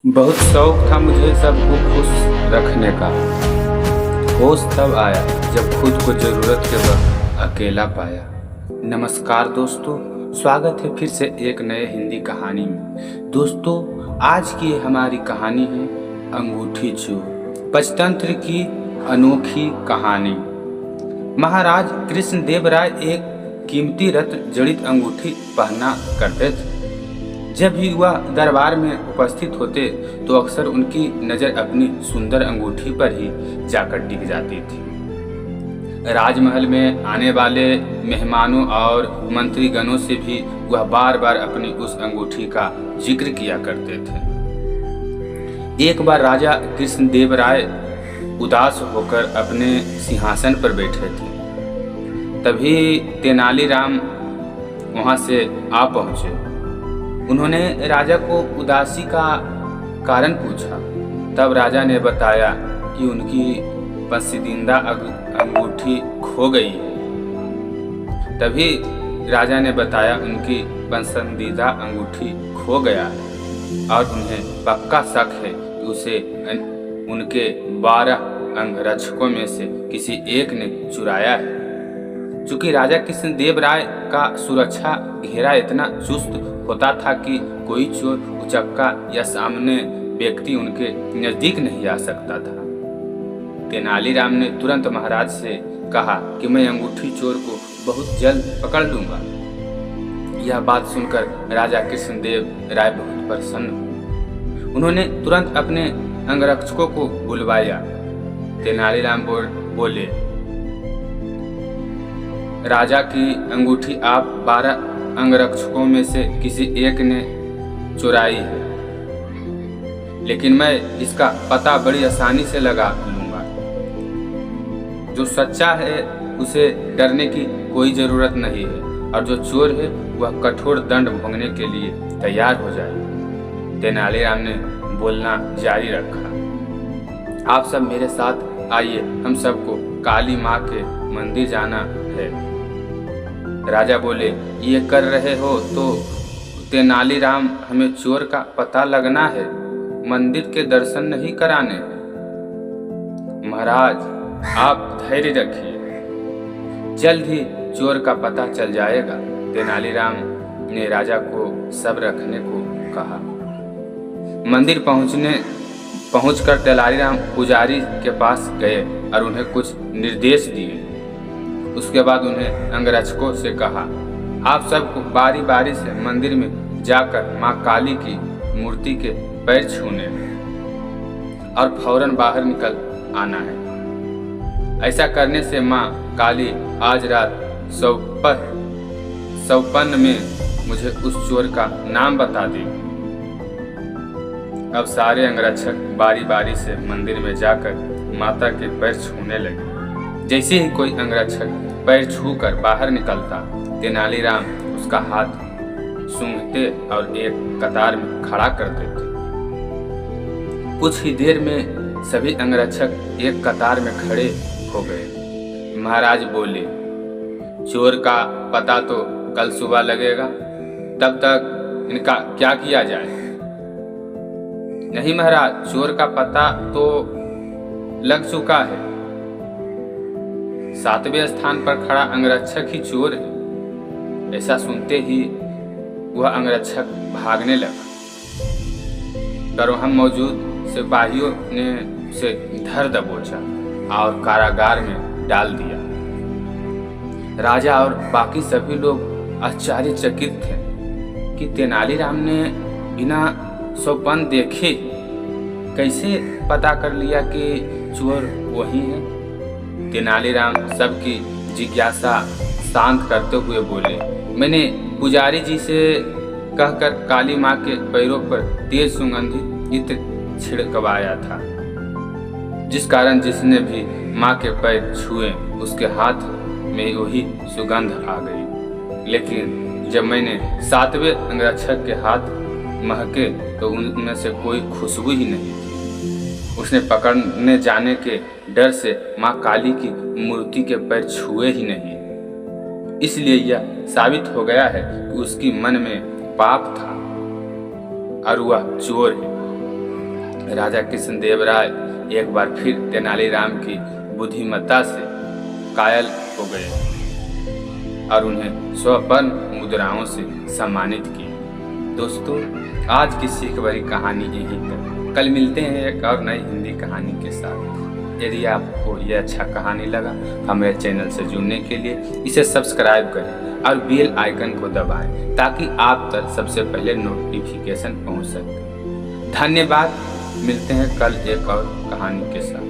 बहुत शौक था मुझे सबको खुश रखने का। होश तब आया जब खुद को जरूरत के वक्त अकेला पाया। नमस्कार दोस्तों, स्वागत है फिर से एक नए हिंदी कहानी में। दोस्तों, आज की हमारी कहानी है अंगूठी चोर, पंचतंत्र की अनोखी कहानी। महाराज कृष्णदेव राय एक कीमती रत्न जड़ित अंगूठी पहना करते थे। जब भी वह दरबार में उपस्थित होते तो अक्सर उनकी नज़र अपनी सुंदर अंगूठी पर ही जाकर टिक जाती थी। राजमहल में आने वाले मेहमानों और मंत्रीगणों से भी वह बार बार अपनी उस अंगूठी का जिक्र किया करते थे। एक बार राजा कृष्णदेव राय उदास होकर अपने सिंहासन पर बैठे थे। तभी तेनालीराम वहां से आ पहुंचे। उन्होंने राजा को उदासी का कारण पूछा। तब राजा ने बताया कि उनकी पसंदीदा अंगूठी खो गई है। तभी राजा ने बताया उनकी पसंदीदा अंगूठी खो गया है और उन्हें पक्का शक है कि उसे उनके 12 अंगरक्षकों में से किसी एक ने चुराया है। चूंकि राजा कृष्णदेव राय का सुरक्षा घेरा इतना चुस्त होता था कि कोई चोर उचक्का या सामने व्यक्ति उनके नजदीक नहीं आ सकता था। तेनालीराम ने तुरंत महाराज से कहा कि मैं अंगूठी चोर को बहुत जल्द पकड़ लूंगा। यह बात सुनकर राजा कृष्णदेव राय बहुत प्रसन्न हुए। उन्होंने तुरंत अपने अंगरक्षकों को बुलवाया। तेनालीराम बोले, राजा की अंगूठी आप 12 अंगरक्षकों में से किसी एक ने चुराई है, लेकिन मैं इसका पता बड़ी आसानी से लगा लूंगा। जो सच्चा है उसे डरने की कोई जरूरत नहीं है और जो चोर है वह कठोर दंड भोगने के लिए तैयार हो जाए। तेनालीराम ने बोलना जारी रखा। आप सब मेरे साथ आइए, हम सबको काली माँ के मंदिर जाना है। राजा बोले, ये कर रहे हो तो तेनालीराम, हमें चोर का पता लगना है, मंदिर के दर्शन नहीं कराने। महाराज, आप धैर्य रखिए, जल्द ही चोर का पता चल जाएगा। तेनालीराम ने राजा को सब्र रखने को कहा। मंदिर पहुंचकर तेनालीराम पुजारी के पास गए और उन्हें कुछ निर्देश दिए। उसके बाद उन्हें अंगरक्षकों से कहा, आप सबको बारी बारी से मंदिर में जाकर माँ काली की मूर्ति के पैर छूने और फौरन बाहर निकल आना है। ऐसा करने से माँ काली आज रात सौपन में मुझे उस चोर का नाम बता देगी। अब सारे अंगरक्षक बारी बारी से मंदिर में जाकर माता के पैर छूने लगे। जैसे ही कोई अंगरक्षक पैर छूकर बाहर निकलता, तेनालीराम उसका हाथ सूंघते और एक कतार में खड़ा कर देते। कुछ ही देर में सभी अंगरक्षक एक कतार में खड़े हो गए। महाराज बोले, चोर का पता तो कल सुबह लगेगा, तब तक इनका क्या किया जाए? नहीं महाराज, चोर का पता तो लग चुका है। 7वें स्थान पर खड़ा अंगरक्षक ही चोर है। ऐसा सुनते ही वह अंगरक्षक भागने लगा। दरोहम मौजूद सिपाहियों ने उसे धर दबोचा और कारागार में डाल दिया। राजा और बाकी सभी लोग आश्चर्यचकित थे कि तेनालीराम ने बिना सौपन देखे कैसे पता कर लिया कि चोर वही है। तेनालीराम सबकी जिज्ञासा शांत करते हुए बोले, मैंने पुजारी जी से कहकर काली माँ के पैरों पर तेज सुगंधित इत्र छिड़कवाया था, जिस कारण जिसने भी माँ के पैर छुए उसके हाथ में वही सुगंध आ गई। लेकिन जब मैंने 7वें अंगरक्षक के हाथ महके तो उनमें से कोई खुशबू ही नहीं थी। उसने पकड़ने जाने के डर से माँ काली की मूर्ति के पैर छुए ही नहीं। इसलिए यह साबित हो गया है कि उसकी मन में पाप था और वह चोर है। राजा कृष्णदेव राय एक बार फिर तेनालीराम की बुद्धिमत्ता से कायल हो गए और उन्हें स्वर्ण मुद्राओं से सम्मानित किया। दोस्तों, आज की सीख भरी कहानी यही तक। कल मिलते हैं एक और नई हिंदी कहानी के साथ। यदि आपको यह अच्छा कहानी लगा, हमारे चैनल से जुड़ने के लिए इसे सब्सक्राइब करें और बेल आइकन को दबाएं ताकि आप तक सबसे पहले नोटिफिकेशन पहुंच सके। धन्यवाद। मिलते हैं कल एक और कहानी के साथ।